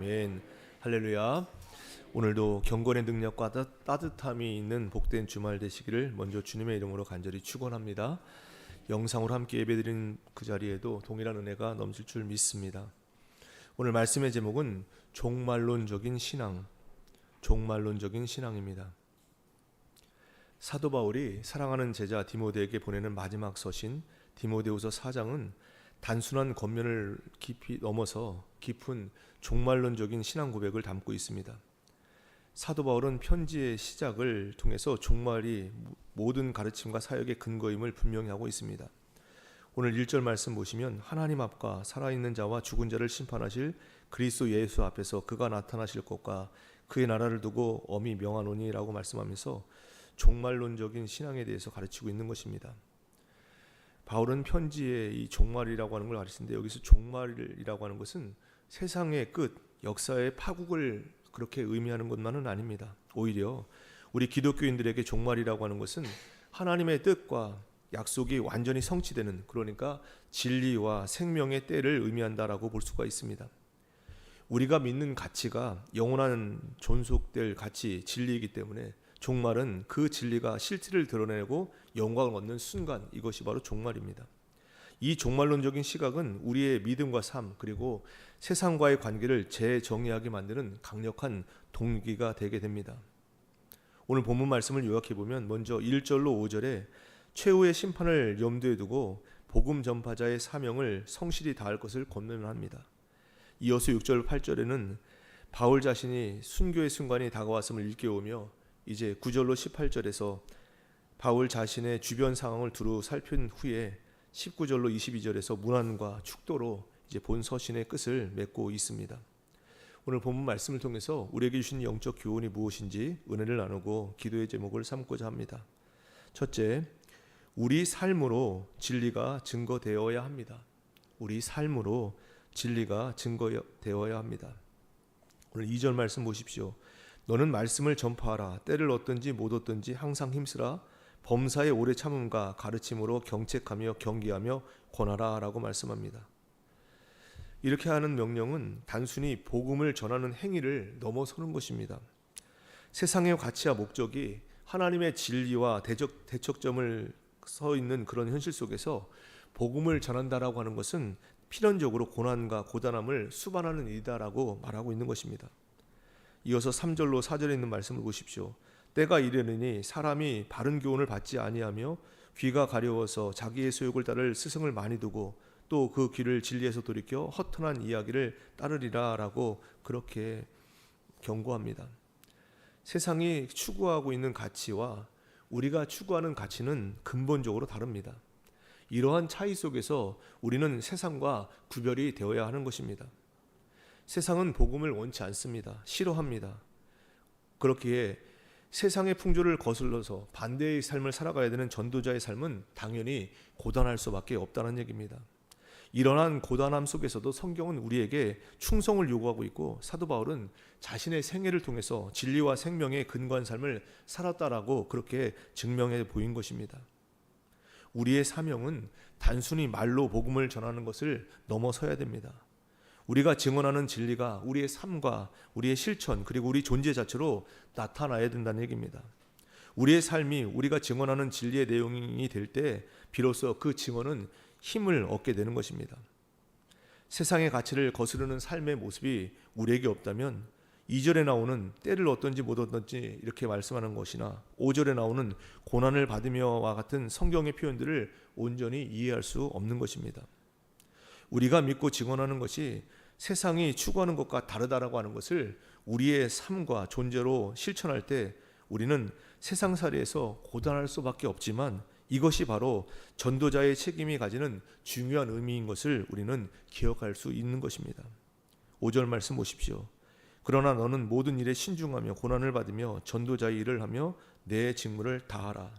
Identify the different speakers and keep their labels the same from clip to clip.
Speaker 1: 아멘. 할렐루야. 오늘도 경건의 능력과 따뜻함이 있는 복된 주말 되시기를 먼저 주님의 이름으로 간절히 축원합니다. 영상으로 함께 예배드리는 그 자리에도 동일한 은혜가 넘칠 줄 믿습니다. 오늘 말씀의 제목은 종말론적인 신앙, 종말론적인 신앙입니다. 사도 바울이 사랑하는 제자 디모데에게 보내는 마지막 서신 디모데후서 4장은 단순한 겉면을 깊이 넘어서 깊은 종말론적인 신앙 고백을 담고 있습니다. 사도 바울은 편지의 시작을 통해서 종말이 모든 가르침과 사역의 근거임을 분명히 하고 있습니다. 오늘 1절 말씀 보시면 하나님 앞과 살아있는 자와 죽은 자를 심판하실 그리스도 예수 앞에서 그가 나타나실 것과 그의 나라를 두고 엄히 명하노니 라고 말씀하면서 종말론적인 신앙에 대해서 가르치고 있는 것입니다. 바울은 편지에 이 종말이라고 하는 걸 가르치는데, 여기서 종말이라고 하는 것은 세상의 끝, 역사의 파국을 그렇게 의미하는 것만은 아닙니다. 오히려 우리 기독교인들에게 종말이라고 하는 것은 하나님의 뜻과 약속이 완전히 성취되는, 그러니까 진리와 생명의 때를 의미한다라고 볼 수가 있습니다. 우리가 믿는 가치가 영원한 존속될 가치, 진리이기 때문에 종말은 그 진리가 실체를 드러내고 영광을 얻는 순간, 이것이 바로 종말입니다. 이 종말론적인 시각은 우리의 믿음과 삶, 그리고 세상과의 관계를 재정의하게 만드는 강력한 동기가 되게 됩니다. 오늘 본문 말씀을 요약해 보면 먼저 1절로 5절에 최후의 심판을 염두에 두고 복음 전파자의 사명을 성실히 다할 것을 권면합니다. 이어서 6절 8절에는 바울 자신이 순교의 순간이 다가왔음을 일깨우며 이제 9절로 18절에서 바울 자신의 주변 상황을 두루 살핀 후에 19절로 22절에서 문안과 축도로 이제 본 서신의 끝을 맺고 있습니다. 오늘 본문 말씀을 통해서 우리에게 주신 영적 교훈이 무엇인지 은혜를 나누고 기도의 제목을 삼고자 합니다. 첫째, 우리 삶으로 진리가 증거되어야 합니다. 우리 삶으로 진리가 증거되어야 합니다. 오늘 2절 말씀 보십시오. 너는 말씀을 전파하라. 때를 얻든지 못 얻든지 항상 힘쓰라. 범사의 오래 참음과 가르침으로 경책하며 경계하며 권하라 라고 말씀합니다. 이렇게 하는 명령은 단순히 복음을 전하는 행위를 넘어서는 것입니다. 세상의 가치와 목적이 하나님의 진리와 대척점을 서 있는 그런 현실 속에서 복음을 전한다라고 하는 것은 필연적으로 고난과 고단함을 수반하는 일이다라고 말하고 있는 것입니다. 이어서 3절로 4절에 있는 말씀을 보십시오. 때가 이르느니 사람이 바른 교훈을 받지 아니하며 귀가 가려워서 자기의 소욕을 따를 스승을 많이 두고 또 그 귀를 진리에서 돌이켜 허탄한 이야기를 따르리라 라고 그렇게 경고합니다. 세상이 추구하고 있는 가치와 우리가 추구하는 가치는 근본적으로 다릅니다. 이러한 차이 속에서 우리는 세상과 구별이 되어야 하는 것입니다. 세상은 복음을 원치 않습니다. 싫어합니다. 그렇기에 세상의 풍조를 거슬러서 반대의 삶을 살아가야 되는 전도자의 삶은 당연히 고단할 수밖에 없다는 얘기입니다. 이러한 고단함 속에서도 성경은 우리에게 충성을 요구하고 있고, 사도 바울은 자신의 생애를 통해서 진리와 생명의 근거한 삶을 살았다라고 그렇게 증명해 보인 것입니다. 우리의 사명은 단순히 말로 복음을 전하는 것을 넘어서야 됩니다. 우리가 증언하는 진리가 우리의 삶과 우리의 실천, 그리고 우리 존재 자체로 나타나야 된다는 얘기입니다. 우리의 삶이 우리가 증언하는 진리의 내용이 될 때 비로소 그 증언은 힘을 얻게 되는 것입니다. 세상의 가치를 거스르는 삶의 모습이 우리에게 없다면 2절에 나오는 때를 얻든지 못 얻든지 이렇게 말씀하는 것이나 5절에 나오는 고난을 받으며와 같은 성경의 표현들을 온전히 이해할 수 없는 것입니다. 우리가 믿고 증언하는 것이 세상이 추구하는 것과 다르다라고 하는 것을 우리의 삶과 존재로 실천할 때 우리는 세상살이에서 고단할 수밖에 없지만, 이것이 바로 전도자의 책임이 가지는 중요한 의미인 것을 우리는 기억할 수 있는 것입니다. 5절 말씀 보십시오. 그러나 너는 모든 일에 신중하며 고난을 받으며 전도자의 일을 하며 내 직무를 다하라.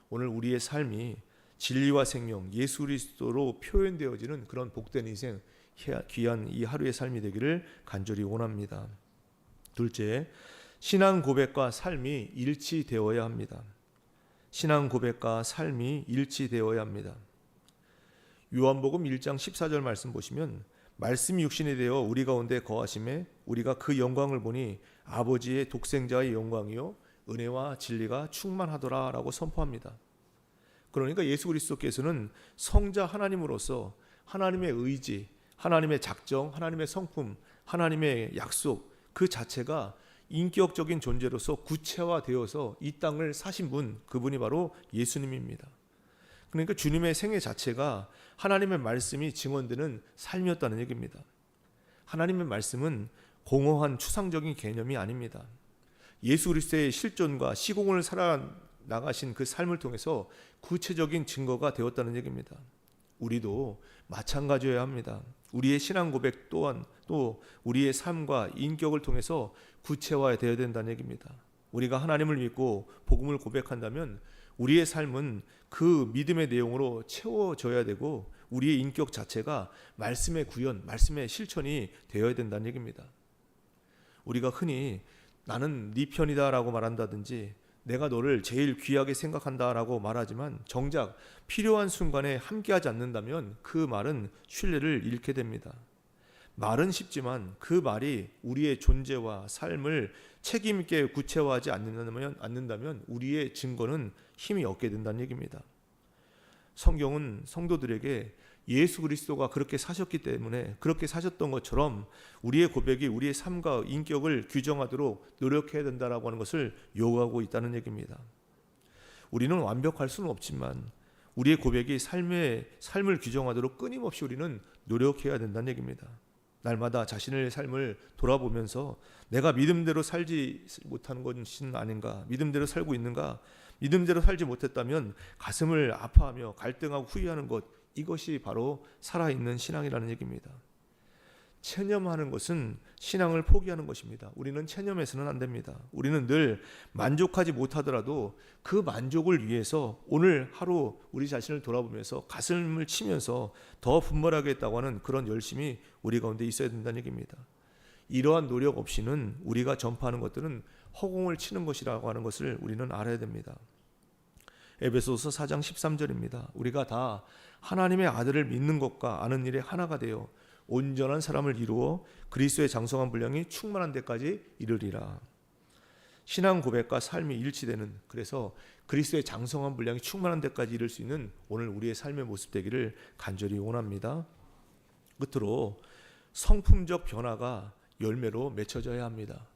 Speaker 1: 오늘 우리의 삶이 진리와 생명, 예수 그리스도로 표현되어지는 그런 복된 인생, 귀한 이 하루의 삶이 되기를 간절히 원합니다. 둘째, 신앙 고백과 삶이 일치되어야 합니다. 신앙 고백과 삶이 일치되어야 합니다. 요한복음 1장 14절 말씀 보시면 말씀이 육신이 되어 우리 가운데 거하심에 우리가 그 영광을 보니 아버지의 독생자의 영광이요 은혜와 진리가 충만하더라라고 선포합니다. 그러니까 예수 그리스도께서는 성자 하나님으로서 하나님의 의지, 하나님의 작정, 하나님의 성품, 하나님의 약속 그 자체가 인격적인 존재로서 구체화되어서 이 땅을 사신 분, 그분이 바로 예수님입니다. 그러니까 주님의 생애 자체가 하나님의 말씀이 증언되는 삶이었다는 얘기입니다. 하나님의 말씀은 공허한 추상적인 개념이 아닙니다. 예수 그리스도의 실존과 시공을 살아나가신 그 삶을 통해서 구체적인 증거가 되었다는 얘기입니다. 우리도 마찬가지여야 합니다. 우리의 신앙 고백 또한 또 우리의 삶과 인격을 통해서 구체화되어야 된다는 얘기입니다. 우리가 하나님을 믿고 복음을 고백한다면 우리의 삶은 그 믿음의 내용으로 채워져야 되고 우리의 인격 자체가 말씀의 구현, 말씀의 실천이 되어야 된다는 얘기입니다. 우리가 흔히 나는 네 편이다 라고 말한다든지 내가 너를 제일 귀하게 생각한다 라고 말하지만 정작 필요한 순간에 함께하지 않는다면 그 말은 신뢰를 잃게 됩니다. 말은 쉽지만 그 말이 우리의 존재와 삶을 책임 있게 구체화하지 않는다면 우리의 증거는 힘이 없게 된다는 얘기입니다. 성경은 성도들에게 예수 그리스도가 그렇게 사셨기 때문에 그렇게 사셨던 것처럼 우리의 고백이 우리의 삶과 인격을 규정하도록 노력해야 된다라고 하는 것을 요구하고 있다는 얘기입니다. 우리는 완벽할 수는 없지만 우리의 고백이 삶을 규정하도록 끊임없이 우리는 노력해야 된다는 얘기입니다. 날마다 자신의 삶을 돌아보면서 내가 믿음대로 살지 못하는 것은 아닌가, 믿음대로 살고 있는가, 믿음대로 살지 못했다면 가슴을 아파하며 갈등하고 후회하는 것, 이것이 바로 살아있는 신앙이라는 얘기입니다. 체념하는 것은 신앙을 포기하는 것입니다. 우리는 체념해서는 안 됩니다. 우리는 늘 만족하지 못하더라도 그 만족을 위해서 오늘 하루 우리 자신을 돌아보면서 가슴을 치면서 더 분발하겠다고 하는 그런 열심이 우리 가운데 있어야 된다는 얘기입니다. 이러한 노력 없이는 우리가 전파하는 것들은 허공을 치는 것이라고 하는 것을 우리는 알아야 됩니다. 에베소서 4장 13절입니다. 우리가 다 하나님의 아들을 믿는 것과 아는 일에 하나가 되어 온전한 사람을 이루어 그리스도의 장성한 분량이 충만한 데까지 이르리라. 신앙 고백과 삶이 일치되는, 그래서 그리스도의 장성한 분량이 충만한 데까지 이를 수 있는 오늘 우리의 삶의 모습 되기를 간절히 원합니다. 끝으로 성품적 변화가 열매로 맺혀져야 합니다.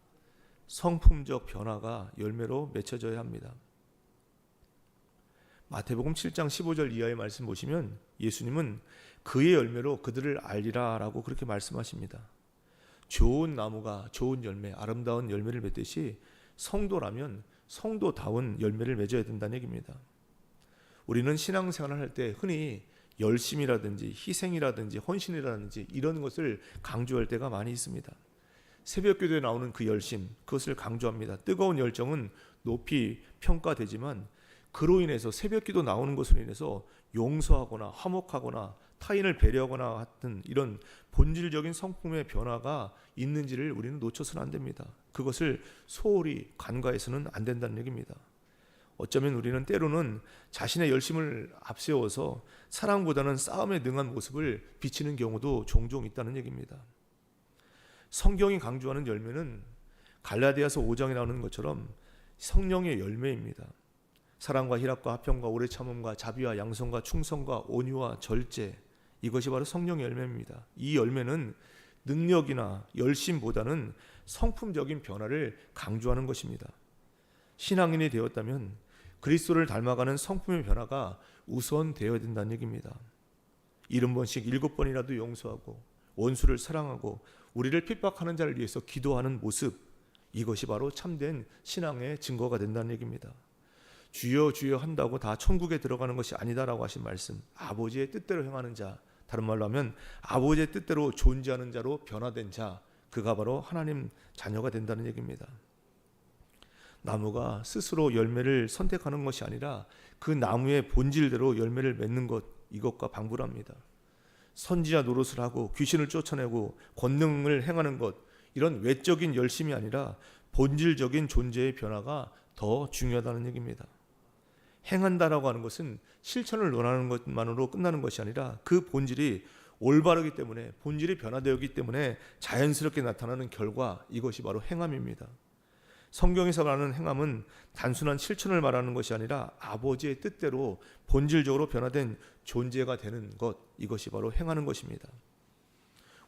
Speaker 1: 성품적 변화가 열매로 맺혀져야 합니다. 마태복음 7장 15절 이하의 말씀 보시면 예수님은 그의 열매로 그들을 알리라 라고 그렇게 말씀하십니다. 좋은 나무가 좋은 열매, 아름다운 열매를 맺듯이 성도라면 성도다운 열매를 맺어야 된다는 얘기입니다. 우리는 신앙생활을 할 때 흔히 열심이라든지 희생이라든지 헌신이라든지 이런 것을 강조할 때가 많이 있습니다. 새벽기도에 나오는 그 열심, 그것을 강조합니다. 뜨거운 열정은 높이 평가되지만 그로 인해서 새벽기도 나오는 것으로 인해서 용서하거나 화목하거나 타인을 배려하거나 같은 이런 본질적인 성품의 변화가 있는지를 우리는 놓쳐서는 안 됩니다. 그것을 소홀히 간과해서는 안 된다는 얘기입니다. 어쩌면 우리는 때로는 자신의 열심을 앞세워서 사랑보다는 싸움에 능한 모습을 비치는 경우도 종종 있다는 얘기입니다. 성경이 강조하는 열매는 갈라디아서 5장에 나오는 것처럼 성령의 열매입니다. 사랑과 희락과 화평과 오래 참음과 자비와 양성과 충성과 온유와 절제, 이것이 바로 성령의 열매입니다. 이 열매는 능력이나 열심보다는 성품적인 변화를 강조하는 것입니다. 신앙인이 되었다면 그리스도를 닮아가는 성품의 변화가 우선되어야 된다는 얘기입니다. 70번씩 7번이라도 용서하고 원수를 사랑하고 우리를 핍박하는 자를 위해서 기도하는 모습, 이것이 바로 참된 신앙의 증거가 된다는 얘기입니다. 주여 주여 한다고 다 천국에 들어가는 것이 아니다라고 하신 말씀, 아버지의 뜻대로 행하는 자, 다른 말로 하면 아버지의 뜻대로 존재하는 자로 변화된 자, 그가 바로 하나님 자녀가 된다는 얘기입니다. 나무가 스스로 열매를 선택하는 것이 아니라 그 나무의 본질대로 열매를 맺는 것, 이것과 방불합니다. 선지자 노릇을 하고 귀신을 쫓아내고 권능을 행하는 것, 이런 외적인 열심이 아니라 본질적인 존재의 변화가 더 중요하다는 얘기입니다. 행한다라고 하는 것은 실천을 논하는 것만으로 끝나는 것이 아니라 그 본질이 올바르기 때문에, 본질이 변화되었기 때문에 자연스럽게 나타나는 결과, 이것이 바로 행함입니다. 성경에서 말하는 행함은 단순한 실천을 말하는 것이 아니라 아버지의 뜻대로 본질적으로 변화된 존재가 되는 것, 이것이 바로 행하는 것입니다.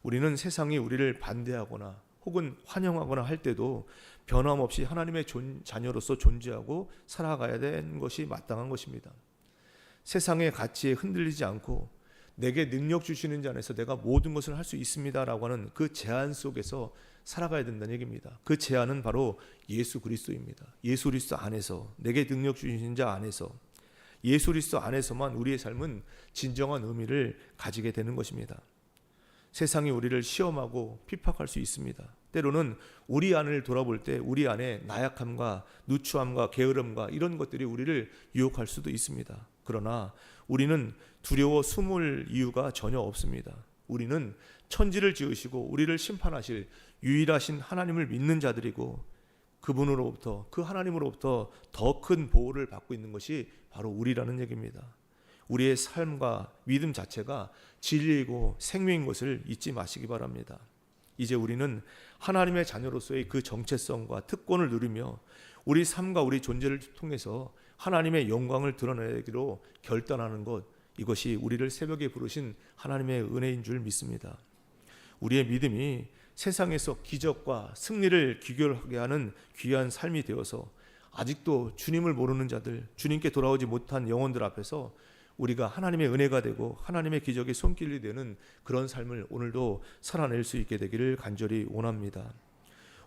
Speaker 1: 우리는 세상이 우리를 반대하거나 혹은 환영하거나 할 때도 변함없이 하나님의 자녀로서 존재하고 살아가야 되는 것이 마땅한 것입니다. 세상의 가치에 흔들리지 않고 내게 능력 주시는 자 안에서 내가 모든 것을 할 수 있습니다라고 하는 그 제한 속에서 살아가야 된다는 얘기입니다. 그 제한은 바로 예수 그리스도입니다. 예수 그리스도 안에서, 내게 능력 주시는 자 안에서, 예수 그리스도 안에서만 우리의 삶은 진정한 의미를 가지게 되는 것입니다. 세상이 우리를 시험하고 핍박할 수 있습니다. 때로는 우리 안을 돌아볼 때 우리 안에 나약함과 누추함과 게으름과 이런 것들이 우리를 유혹할 수도 있습니다. 그러나 우리는 두려워 숨을 이유가 전혀 없습니다. 우리는 천지를 지으시고 우리를 심판하실 유일하신 하나님을 믿는 자들이고, 그분으로부터, 그 하나님으로부터 더 큰 보호를 받고 있는 것이 바로 우리라는 얘기입니다. 우리의 삶과 믿음 자체가 진리이고 생명인 것을 잊지 마시기 바랍니다. 이제 우리는 하나님의 자녀로서의 그 정체성과 특권을 누리며 우리 삶과 우리 존재를 통해서 하나님의 영광을 드러내기로 결단하는 것, 이것이 우리를 새벽에 부르신 하나님의 은혜인 줄 믿습니다. 우리의 믿음이 세상에서 기적과 승리를 귀결하게 하는 귀한 삶이 되어서 아직도 주님을 모르는 자들, 주님께 돌아오지 못한 영혼들 앞에서 우리가 하나님의 은혜가 되고 하나님의 기적의 손길이 되는 그런 삶을 오늘도 살아낼 수 있게 되기를 간절히 원합니다.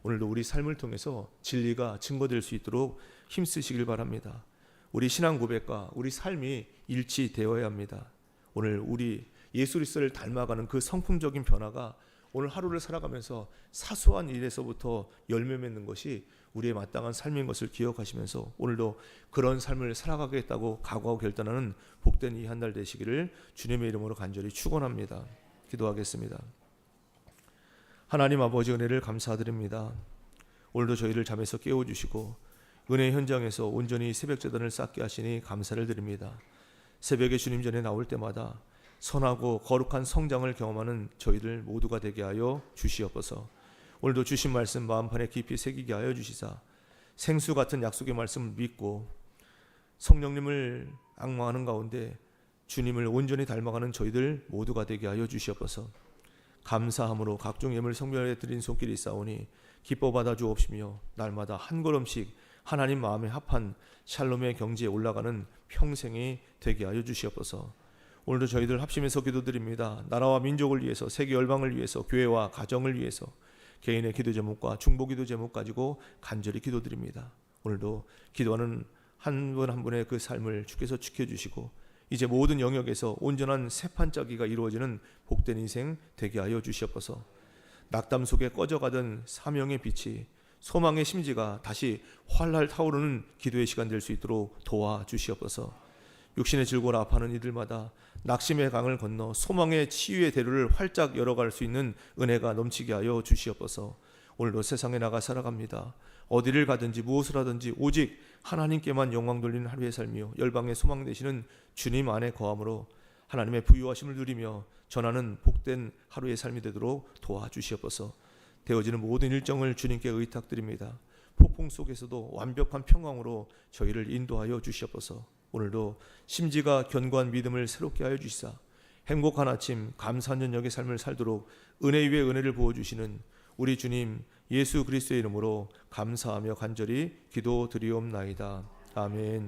Speaker 1: 오늘도 우리 삶을 통해서 진리가 증거될 수 있도록 힘쓰시길 바랍니다. 우리 신앙 고백과 우리 삶이 일치되어야 합니다. 오늘 우리 예수 그리스도를 닮아가는 그 성품적인 변화가 오늘 하루를 살아가면서 사소한 일에서부터 열매 맺는 것이 우리의 마땅한 삶인 것을 기억하시면서 오늘도 그런 삶을 살아가겠다고 각오하고 결단하는 복된 이 한 달 되시기를 주님의 이름으로 간절히 축원합니다. 기도하겠습니다. 하나님 아버지, 은혜를 감사드립니다. 오늘도 저희를 잠에서 깨워주시고 은혜의 현장에서 온전히 새벽제단을 쌓게 하시니 감사를 드립니다. 새벽에 주님 전에 나올 때마다 선하고 거룩한 성장을 경험하는 저희들 모두가 되게 하여 주시옵소서. 오늘도 주신 말씀 마음판에 깊이 새기게 하여 주시사 생수 같은 약속의 말씀을 믿고 성령님을 앙망하는 가운데 주님을 온전히 닮아가는 저희들 모두가 되게 하여 주시옵소서. 감사함으로 각종 예물 성별에 드린 손길이 있사오니 기뻐 받아 주옵시며 날마다 한 걸음씩 하나님 마음에 합한 샬롬의 경지에 올라가는 평생이 되게 하여 주시옵소서. 오늘도 저희들 합심해서 기도드립니다. 나라와 민족을 위해서, 세계 열방을 위해서, 교회와 가정을 위해서 개인의 기도 제목과 중보 기도 제목 가지고 간절히 기도드립니다. 오늘도 기도하는 한 분 한 분의 그 삶을 주께서 지켜주시고 이제 모든 영역에서 온전한 새판짜기가 이루어지는 복된 인생 되게 하여 주시옵소서. 낙담 속에 꺼져가던 사명의 빛이, 소망의 심지가 다시 활활 타오르는 기도의 시간 될 수 있도록 도와주시옵소서. 육신의 질고나 아파하는 이들마다 낙심의 강을 건너 소망의 치유의 대로를 활짝 열어갈 수 있는 은혜가 넘치게 하여 주시옵소서. 오늘도 세상에 나가 살아갑니다. 어디를 가든지 무엇을 하든지 오직 하나님께만 영광 돌리는 하루의 삶이요 열방의 소망 되시는 주님 안에 거함으로 하나님의 부유하심을 누리며 전하는 복된 하루의 삶이 되도록 도와주시옵소서. 되어지는 모든 일정을 주님께 의탁드립니다. 폭풍 속에서도 완벽한 평강으로 저희를 인도하여 주시옵소서. 오늘도 심지가 견고한 믿음을 새롭게 하여 주시사 행복한 아침, 감사한 저녁의 삶을 살도록 은혜 위에 은혜를 부어주시는 우리 주님 예수 그리스도의 이름으로 감사하며 간절히 기도드리옵나이다. 아멘.